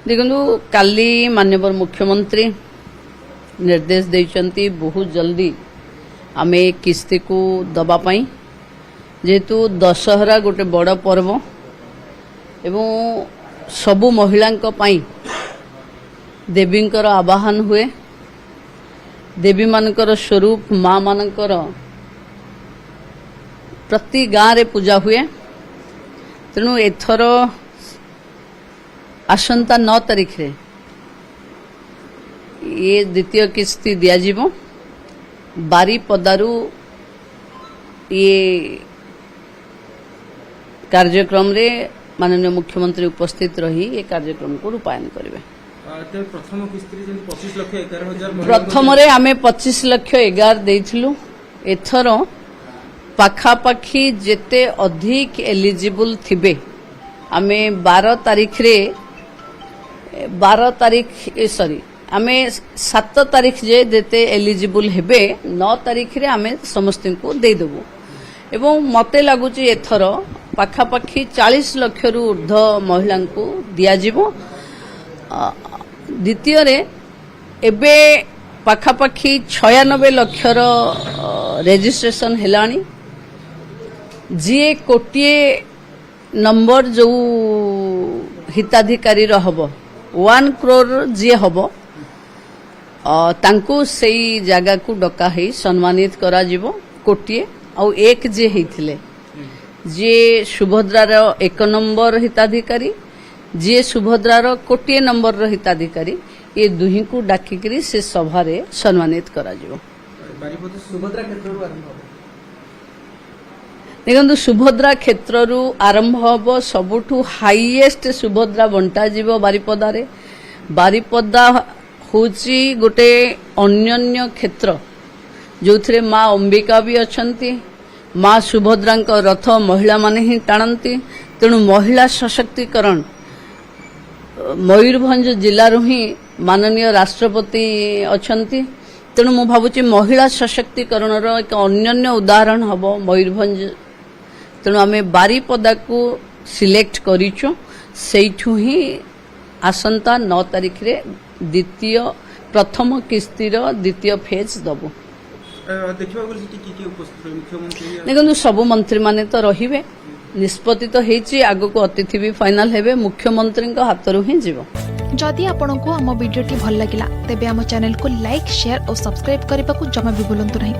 देखु काली माननीय मुख्यमंत्री निर्देश देइचंती बहुत जल्दी आमे किस्ती को दबापाई जेहेतु दशहरा गोटे बड़ पर्व एवं सबु महिलांको पाई देवींकर आवाहन हुए देवी मानकर स्वरूप माँ मानकर प्रति गाँव रे पूजा हुए तेणु एथर आसंता 9 तारीख रे ये द्वितीय किस्ती दियाजिबो बारीपदारू ये कार्यक्रम रे माननीय मुख्यमंत्री उपस्थित रही ये कार्यक्रम को रूपायन करेंगे। प्रथम किस्ती 25 लाख 11,000 प्रथम रे आमे 25 लाख 11 देइथिलु एथर पाखापाखी जेते अधिक एलिजिबल थिबे आमे 12 तारीख रे 12 तारीख सॉरी आमे 7 तारीख जे देते एलिजिबल हेबे 9 तारीख रे आमे समस्त को दे देबो एवं मते लागुची एथर पाखापाखी 40 लाख रु ऊर्ध्व महिला को दिया जिवो। द्वितीय रे एबे पाखापाखी 96 लाख रो रजिस्ट्रेशन हेलानी जी कोटिए नंबर जो हिताधिकारी रहबो 1 करोड़ जी हबो तांको सेई जगह को डका है सम्मानित करा जिवो कोटिए आउ एक जे हेथिले जे सुभद्रार 1 नंबर हिताधिकारी जे सुभद्रार कोटिए नंबर रो हिताधिकारी ये दुही को डाकिकरी से सभा रे सम्मानित करा जिवो। सुभद्रा क्षेत्र आरंभ देखो सुभद्रा क्षेत्र आरंभ हम सबुठू हाईएस्ट सुभद्रा बंटा जीव बारिपदा रे बारिपदा होची गोटे अन्योन्य क्षेत्र जो थे माँ अंबिका भी अछंती माँ सुभद्रा रथ महिला माने ही टाणती तेणु महिला सशक्तिकरण मयूरभंज जिलूर ही माननीय राष्ट्रपति अछंती तेणु मु भावुची महिला सशक्तिकरण एक अन्योन्य उदाहरण हम मयूरभंज तेणु आमे बारिपदा को सिलेक्ट करिचु सेठू ही आसंता 9 तारीख रे द्वितीय प्रथम किस्तीर द्वितीय फेज दबो। देखो सबु मंत्री माने तो रहिबे निष्पत्ति तो हेची आगो को अतिथि भी फाइनल हेबे मुख्यमंत्री को हाथरू ही जीवो। जदि आपंक आम भिडी भल लगा तेब आम चैनल को लाइक शेयर और सब्सक्राइब करने को जमा भी भूलु नहीं।